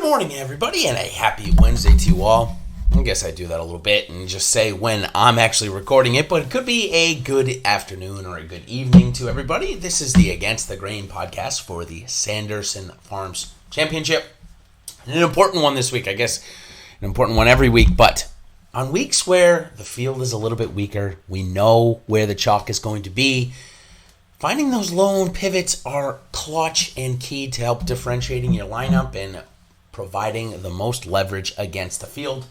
morning, everybody, and a happy Wednesday to you all. I guess I do that a little bit and just say when I'm actually recording it, but it could be a good afternoon or a good evening to everybody. This is the Against the Grain podcast for the Sanderson Farms Championship. An important one this week, I guess an important one every week, but on weeks where the field is a little bit weaker, we know where the chalk is going to be. Finding those lone pivots are clutch and key to help differentiating your lineup and providing the most leverage against the field.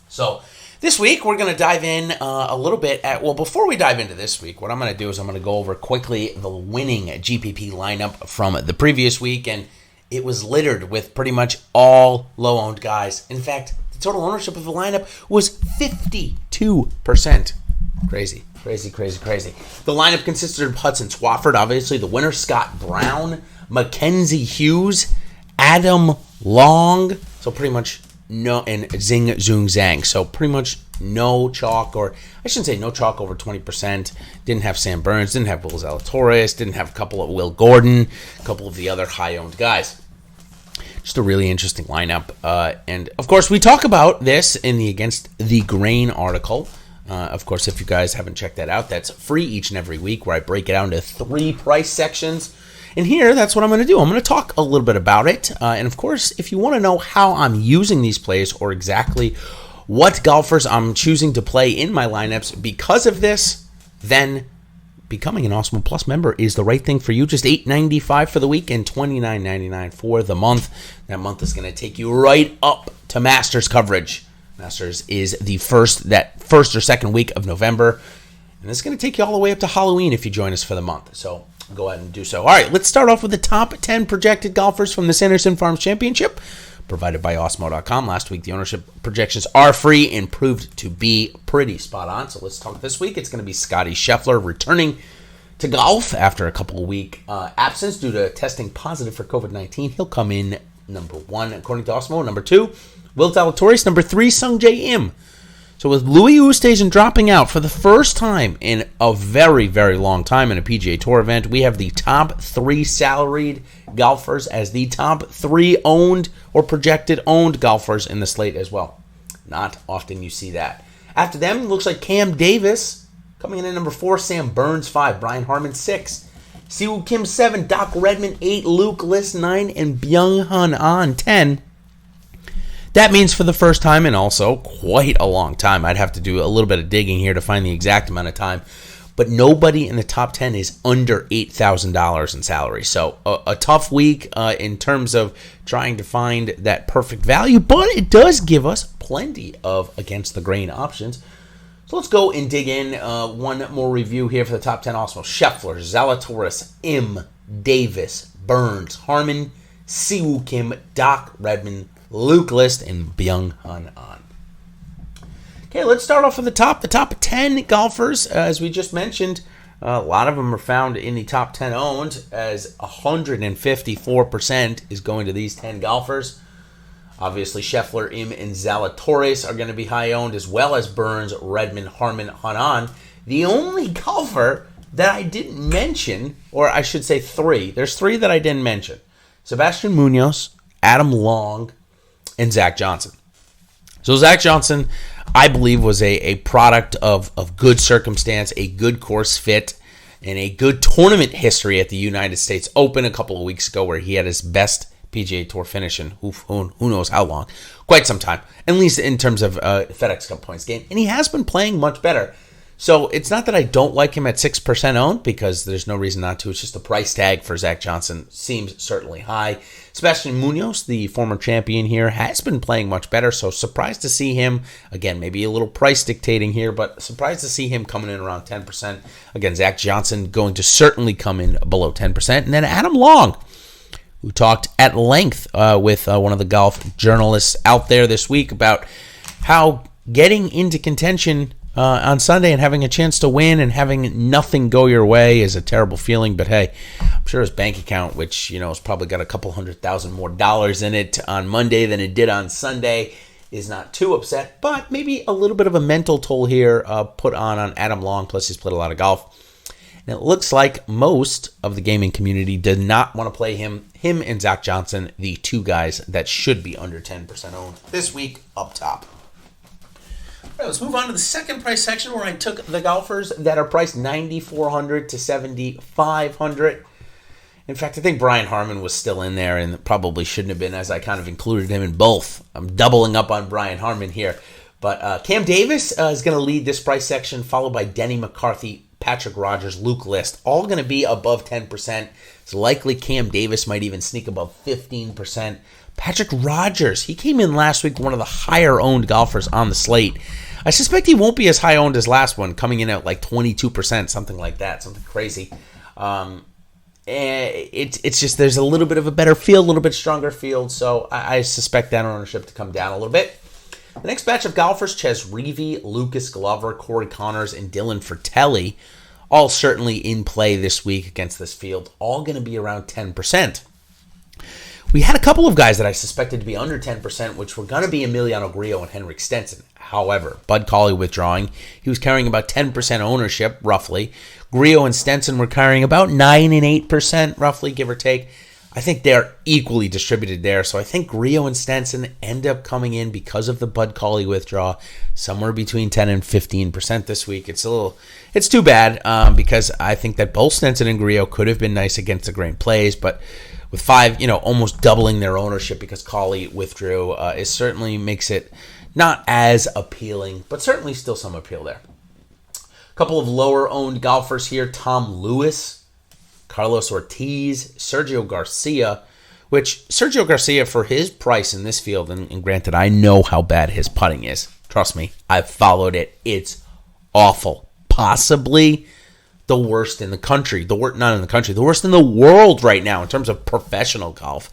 So this week we're going to dive in a little bit before we dive into this week, what I'm going to do is I'm going to go over quickly the winning GPP lineup from the previous week, and it was littered with pretty much all low-owned guys. In fact, the total ownership of the lineup was 52%. Crazy. The lineup consisted of Hudson Swafford, obviously the winner, Scott Brown, Mackenzie Hughes, Adam Long, so pretty much no, and Zing Zung Zhang. So pretty much no chalk, or I shouldn't say no chalk over 20%. Didn't have Sam Burns, didn't have Will Zalatoris, didn't have a couple of Will Gordon, a couple of the other high-owned guys. Just a really interesting lineup. And of course, we talk about this in the Against the Grain article. Of course, if you guys haven't checked that out, that's free each and every week where I break it down to 3 price sections. And here, that's what I'm going to do. I'm going to talk a little bit about it. And of course, if you want to know how I'm using these plays or exactly what golfers I'm choosing to play in my lineups because of this, then becoming an Awesemo Plus member is the right thing for you. Just $8.95 for the week and $29.99 for the month. That month is going to take you right up to Masters coverage. Masters is the first or second week of November. And it's going to take you all the way up to Halloween if you join us for the month. So go ahead and do so. All right, let's start off with the top 10 projected golfers from the Sanderson Farms Championship, provided by Awesemo.com. Last week, the ownership projections are free and proved to be pretty spot on. So let's talk this week. It's going to be Scotty Scheffler returning to golf after a couple of week absence due to testing positive for COVID-19. He'll come in number 1, according to Awesemo. Number 2, Will Zalatoris. Number 3, Sungjae Im. So with Louis Oosthuizen dropping out for the first time in a very, very long time in a PGA Tour event, we have the top 3 salaried golfers as the top 3 owned or projected owned golfers in the slate as well. Not often you see that. After them, it looks like Cam Davis coming in at number 4, Sam Burns 5, Brian Harman 6, Siwoo Kim 7, Doc Redman 8, Luke List 9, and Byung-Hun An 10. That means for the first time and also quite a long time, I'd have to do a little bit of digging here to find the exact amount of time, but nobody in the top 10 is under $8,000 in salary. So a tough week in terms of trying to find that perfect value, but it does give us plenty of against the grain options. So let's go and dig in. One more review here for the top 10 also. Scheffler, Zalatoris, Im, Davis, Burns, Harman, Siwoo Kim, Doc Redman, Luke List, and Byung-Hun An. Okay, let's start off with the top 10 golfers. As we just mentioned, a lot of them are found in the top 10 owned, as 154% is going to these 10 golfers. Obviously, Scheffler, Im, and Zalatoris are going to be high owned, as well as Burns, Redman, Harman, An. The only golfer that I didn't mention, or I should say 3, there's 3 that I didn't mention. Sebastian Munoz, Adam Long, and Zach Johnson. So Zach Johnson, I believe, was a product of good circumstance, a good course fit, and a good tournament history at the United States Open a couple of weeks ago, where he had his best PGA Tour finish in who knows how long, quite some time, at least in terms of FedEx Cup points gained. And he has been playing much better. So it's not that I don't like him at 6% owned, because there's no reason not to. It's just the price tag for Zach Johnson seems certainly high. Sebastian Munoz, the former champion here, has been playing much better, so surprised to see him, again, maybe a little price dictating here, but surprised to see him coming in around 10%. Again, Zach Johnson going to certainly come in below 10%. And then Adam Long, who talked at length with one of the golf journalists out there this week about how getting into contention on Sunday and having a chance to win and having nothing go your way is a terrible feeling. But hey, I'm sure his bank account, which has probably got a couple $100,000 more in it on Monday than it did on Sunday, is not too upset. But maybe a little bit of a mental toll here put on Adam Long. Plus, he's played a lot of golf. And it looks like most of the gaming community did not want to play him and Zach Johnson, the two guys that should be under 10% owned this week up top. All right, let's move on to the second price section where I took the golfers that are priced $9,400 to $7,500. In fact, I think Brian Harman was still in there and probably shouldn't have been, as I kind of included him in both. I'm doubling up on Brian Harman here. But Cam Davis is going to lead this price section, followed by Denny McCarthy, Patrick Rogers, Luke List, all going to be above 10%. It's likely Cam Davis might even sneak above 15%. Patrick Rogers, he came in last week, one of the higher-owned golfers on the slate. I suspect he won't be as high-owned as last one, coming in at like 22%, something like that, something crazy. It's just there's a little bit of a better field, a little bit stronger field, so I suspect that ownership to come down a little bit. The next batch of golfers, Ches Reavie, Lucas Glover, Corey Connors, and Dylan Fratelli, all certainly in play this week against this field, all going to be around 10%. We had a couple of guys that I suspected to be under 10%, which were going to be Emiliano Grillo and Henrik Stenson. However, Bud Cauley withdrawing. He was carrying about 10% ownership, roughly. Grillo and Stenson were carrying about 9 and 8%, roughly, give or take. I think they're equally distributed there. So I think Grillo and Stenson end up coming in because of the Bud Cauley withdrawal somewhere between 10 and 15% this week. It's too bad because I think that both Stenson and Grillo could have been nice against the grain plays, but with five, almost doubling their ownership because Cauley withdrew, it certainly makes it not as appealing, but certainly still some appeal there. A couple of lower-owned golfers here, Tom Lewis, Carlos Ortiz, Sergio Garcia, which Sergio Garcia, for his price in this field, and granted, I know how bad his putting is. Trust me, I've followed it. It's awful. Possibly the worst in the country. The worst in the world right now in terms of professional golf.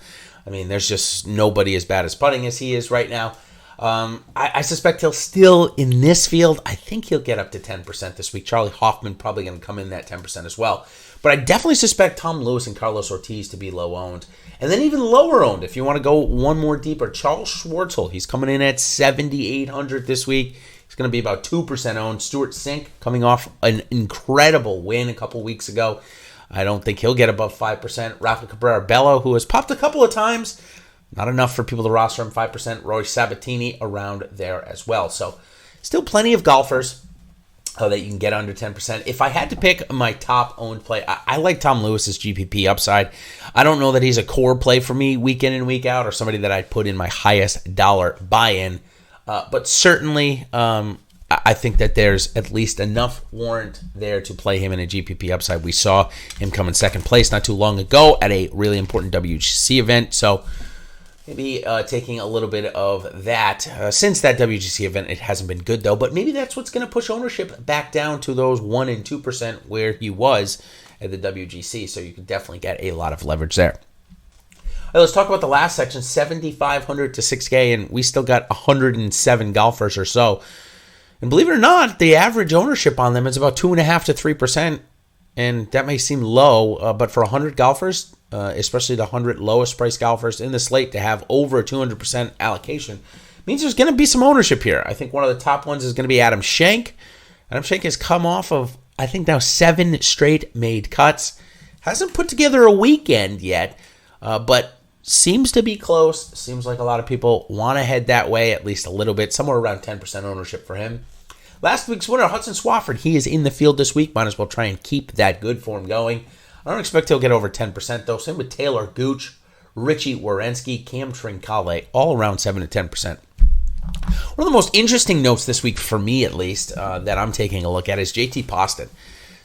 I mean, there's just nobody as bad as putting as he is right now. I suspect he'll still, in this field, I think he'll get up to 10% this week. Charlie Hoffman probably going to come in that 10% as well. But I definitely suspect Tom Lewis and Carlos Ortiz to be low-owned. And then even lower-owned, if you want to go one more deeper, Charles Schwartzel. He's coming in at $7,800 this week. He's going to be about 2% owned. Stuart Sink coming off an incredible win a couple weeks ago. I don't think he'll get above 5%. Rafa Cabrera-Bello, who has popped a couple of times. Not enough for people to roster him, 5%. Roy Sabatini around there as well. So still plenty of golfers that you can get under 10%. If I had to pick my top owned play, I like Tom Lewis's GPP upside. I don't know that he's a core play for me week in and week out or somebody that I'd put in my highest dollar buy-in. But certainly I think that there's at least enough warrant there to play him in a GPP upside. We saw him come in second place not too long ago at a really important WGC event. So maybe taking a little bit of that. Since that WGC event, it hasn't been good, though. But maybe that's what's going to push ownership back down to those 1 and 2% where he was at the WGC. So you can definitely get a lot of leverage there. All right, let's talk about the last section, 7,500 to 6K. And we still got 107 golfers or so. And believe it or not, the average ownership on them is about 2.5 to 3%. And that may seem low, but for 100 golfers, especially the 100 lowest priced golfers in the slate, to have over a 200% allocation means there's going to be some ownership here. I think one of the top ones is going to be Adam Schenk. Adam Schenk has come off of, I think now 7 straight made cuts. Hasn't put together a weekend yet, but seems to be close. Seems like a lot of people want to head that way, at least a little bit, somewhere around 10% ownership for him. Last week's winner, Hudson Swafford, he is in the field this week. Might as well try and keep that good form going. I don't expect he'll get over 10%, though. Same with Taylor Gooch, Richie Wierenski, Cam Trincale, all around 7 to 10%. One of the most interesting notes this week, for me at least, that I'm taking a look at is JT Poston.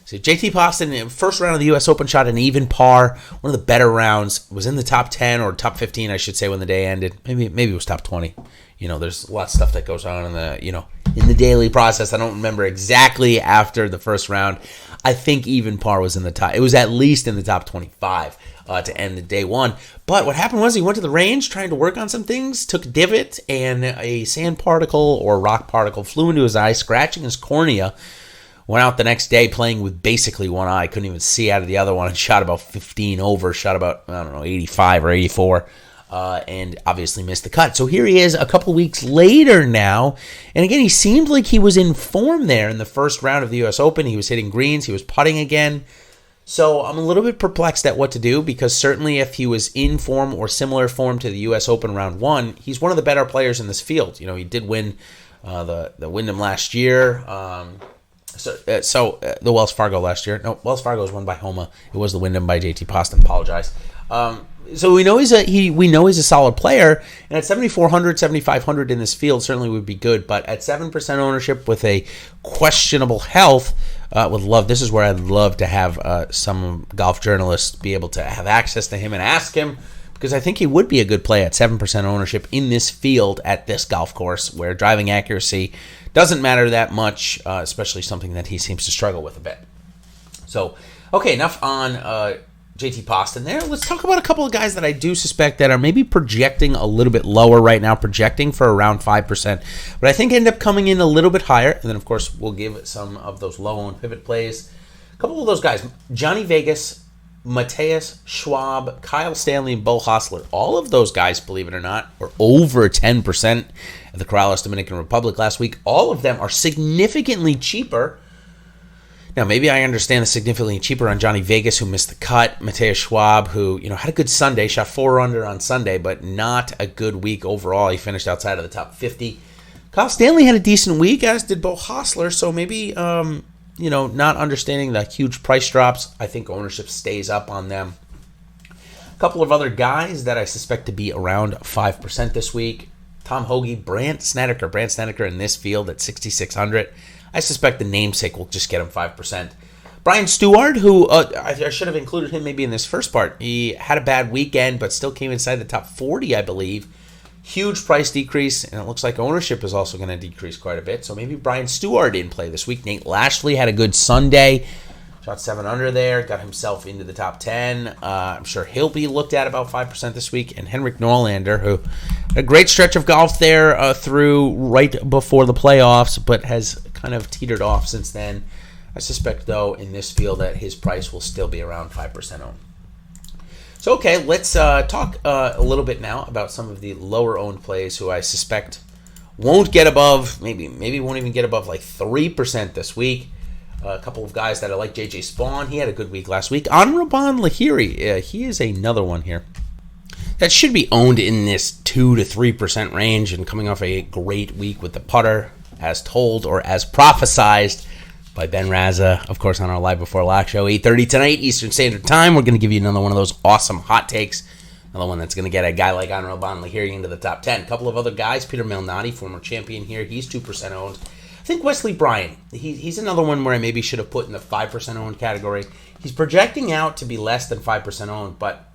So JT Poston, first round of the U.S. Open, shot an even par. One of the better rounds. Was in the top 10 or top 15, I should say, when the day ended. Maybe it was top 20. There's a lot of stuff that goes on in the daily process. I don't remember exactly after the first round. I think even par was in the top. It was at least in the top 25 to end the day one. But what happened was he went to the range trying to work on some things, took a divot, and a sand particle or rock particle flew into his eye, scratching his cornea. Went out the next day playing with basically one eye. Couldn't even see out of the other one and shot about 15 over. Shot about, 85 or 84. and obviously missed the cut. So here he is a couple weeks later now. And again, he seemed like he was in form there in the first round of the U.S. Open. He was hitting greens. He was putting again. So I'm a little bit perplexed at what to do, because certainly if he was in form or similar form to the U.S. Open round one, he's one of the better players in this field. You know, he did win the Wyndham last year. The Wells Fargo last year. No, Wells Fargo was won by Homa. It was the Wyndham by JT Poston. Apologize. So we know he's a solid player, and at 7,400, 7,500 in this field certainly would be good. But at 7% ownership with a questionable health, this is where I'd love to have some golf journalists be able to have access to him and ask him, because I think he would be a good play at 7% ownership in this field at this golf course, where driving accuracy doesn't matter that much, especially something that he seems to struggle with a bit. So, okay, enough on JT Poston there. Let's talk about a couple of guys that I do suspect that are maybe projecting a little bit lower right now, projecting for around 5%, but I think end up coming in a little bit higher. And then, of course, we'll give some of those low-owned pivot plays. A couple of those guys, Johnny Vegas, Mateus Schwab, Kyle Stanley, and Bo Hostler. All of those guys, believe it or not, are over 10% at the Corrales Dominican Republic last week. All of them are significantly cheaper. Now, maybe I understand the significantly cheaper on Johnny Vegas, who missed the cut. Mateus Schwab, who had a good Sunday, shot 4 under on Sunday, but not a good week overall. He finished outside of the top 50. Kyle Stanley had a decent week, as did Bo Hostler, so maybe, not understanding the huge price drops, I think ownership stays up on them. A couple of other guys that I suspect to be around 5% this week. Tom Hoagie, Brandt Snedeker in this field at 6,600. I suspect the namesake will just get him 5%. Brian Stewart, who I should have included him maybe in this first part. He had a bad weekend, but still came inside the top 40, I believe. Huge price decrease, and it looks like ownership is also going to decrease quite a bit. So maybe Brian Stewart in play this week. Nate Lashley had a good Sunday. Shot 7 under there, got himself into the top 10. I'm sure he'll be looked at about 5% this week. And Henrik Norlander, who had a great stretch of golf there through right before the playoffs, but has kind of teetered off since then. I suspect, though, in this field that his price will still be around 5% owned. So, okay, let's talk a little bit now about some of the lower-owned plays who I suspect won't get above, maybe won't even get above like 3% this week. A couple of guys that I like. JJ Spawn, he had a good week last week. Anirban Lahiri, he is another one here that should be owned in this 2 to 3% range, and coming off a great week with the putter, as told or as prophesized by Ben Raza, of course, on our Live Before Lock show, 8:30 tonight, Eastern Standard Time. We're going to give you another one of those awesome hot takes. Another one that's going to get a guy like Anirban Lahiri into the top 10. A couple of other guys. Peter Malnati, former champion here. He's 2% owned. I think Wesley Bryan, he's another one where I maybe should have put in the 5% owned category. He's projecting out to be less than 5% owned, but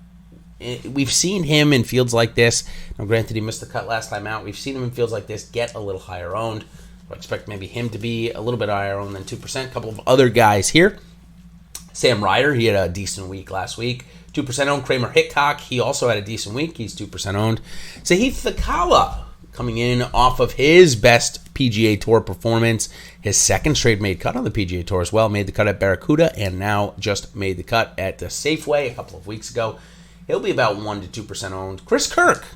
we've seen him in fields like this. Now, granted, he missed the cut last time out. We've seen him in fields like this get a little higher owned. I expect maybe him to be a little bit higher owned than 2%. A couple of other guys here. Sam Ryder, he had a decent week last week. 2% owned. Kramer Hickok, he also had a decent week. He's 2% owned. Sahith Theegala, coming in off of his best PGA Tour performance, his second straight made cut on the PGA Tour as well, made the cut at Barracuda, and now just made the cut at the Safeway a couple of weeks ago. He'll be about 1 to 2% owned. Chris Kirk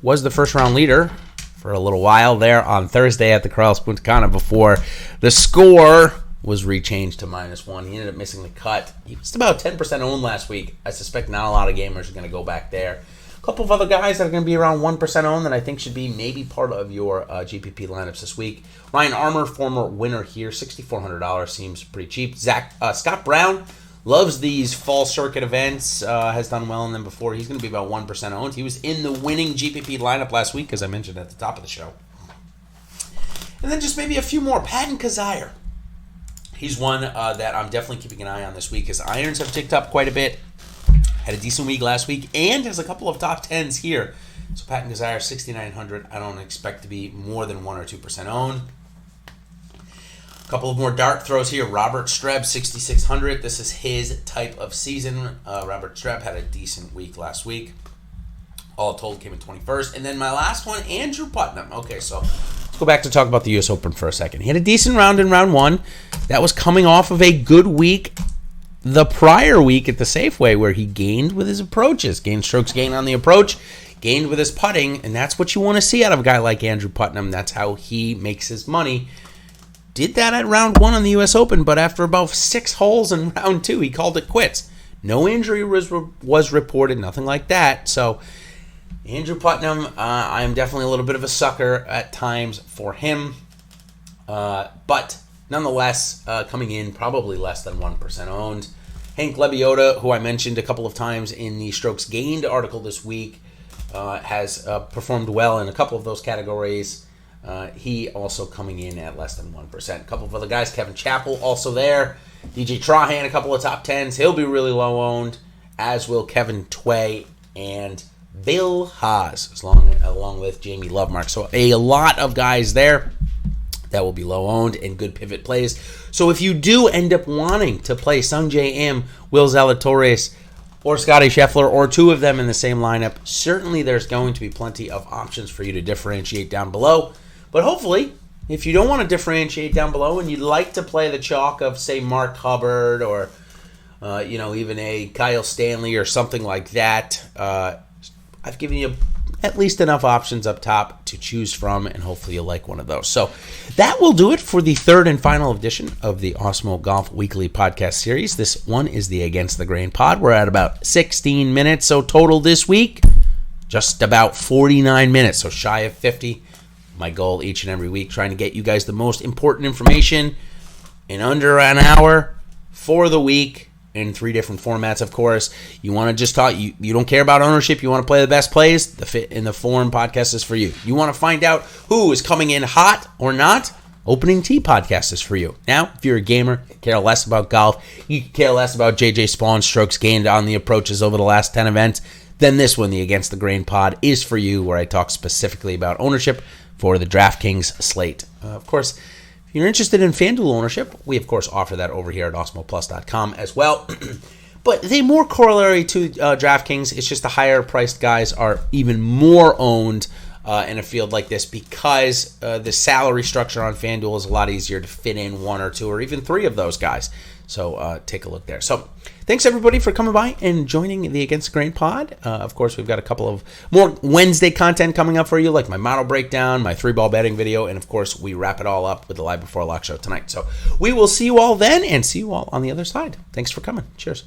was the first round leader for a little while there on Thursday at the Corrales Punta Cana before the score was rechanged to -1. He ended up missing the cut. He was about 10% owned last week. I suspect not a lot of gamers are going to go back there. A couple of other guys that are going to be around 1% owned that I think should be maybe part of your GPP lineups this week. Ryan Armour, former winner here, $6,400 seems pretty cheap. Scott Brown loves these fall circuit events, has done well in them before. He's going to be about 1% owned. He was in the winning GPP lineup last week, as I mentioned at the top of the show. And then just maybe a few more. Patton Kizzire. He's one that I'm definitely keeping an eye on this week. His irons have ticked up quite a bit. Had a decent week last week and has a couple of top 10s here. So Patton Kizzire, 6,900. I don't expect to be more than 1 or 2% owned. A couple of more dart throws here. Robert Streb, 6,600. This is his type of season. Robert Streb had a decent week last week. All told, came in 21st. And then my last one, Andrew Putnam. Okay, so let's go back to talk about the U.S. Open for a second. He had a decent round in round one. That was coming off of a good week the prior week at the Safeway where he gained with his approaches, gained strokes gained on the approach, gained with his putting, and that's what you want to see out of a guy like Andrew Putnam. That's how he makes his money. Did that at round 1 on the U.S. Open, but after about 6 holes in round 2, he called it quits. No injury was reported, nothing like that. So Andrew Putnam, I'm definitely a little bit of a sucker at times for him. But nonetheless, coming in probably less than 1% owned. Hank Lebioda, who I mentioned a couple of times in the strokes gained article this week, has performed well in a couple of those categories. He also coming in at less than 1%. A couple of other guys, Kevin Chappell also there. DJ Trahan, a couple of top 10s. He'll be really low owned, as will Kevin Tway and Bill Haas, along with Jamie Lovemark. So a lot of guys there that will be low owned and good pivot plays. So if you do end up wanting to play Sungjae Im, Will Zalatoris, or Scotty Scheffler, or two of them in the same lineup, certainly there's going to be plenty of options for you to differentiate down below. But hopefully, if you don't want to differentiate down below and you'd like to play the chalk of, say, Mark Hubbard or, even a Kyle Stanley or something like that, I've given you at least enough options up top to choose from, and hopefully you'll like one of those. So that will do it for the third and final edition of the Awesemo Golf Weekly Podcast Series. This one is the Against the Grain pod. We're at about 16 minutes, so total this week, just about 49 minutes, so shy of 50. My goal each and every week, trying to get you guys the most important information in under an hour for the week in 3 different formats, of course. You want to just talk, you don't care about ownership, you want to play the best plays, the Fit in the Form podcast is for you. You want to find out who is coming in hot or not, Opening Tee podcast is for you. Now, if you're a gamer, you care less about golf, you care less about JJ Spawn's strokes gained on the approaches over the last 10 events, then this one, the Against the Grain pod, is for you, where I talk specifically about ownership for the DraftKings slate. Of course, if you're interested in FanDuel ownership, we of course offer that over here at AwesemoPlus.com as well. But they more corollary to DraftKings. It's just the higher priced guys are even more owned in a field like this because the salary structure on FanDuel is a lot easier to fit in 1 or 2 or even 3 of those guys. So take a look there. So thanks everybody for coming by and joining the Against the Grain pod. Of course, we've got a couple of more Wednesday content coming up for you, like my model breakdown, my 3-ball betting video, and of course, we wrap it all up with the Live Before Lock show tonight. So we will see you all then and see you all on the other side. Thanks for coming. Cheers.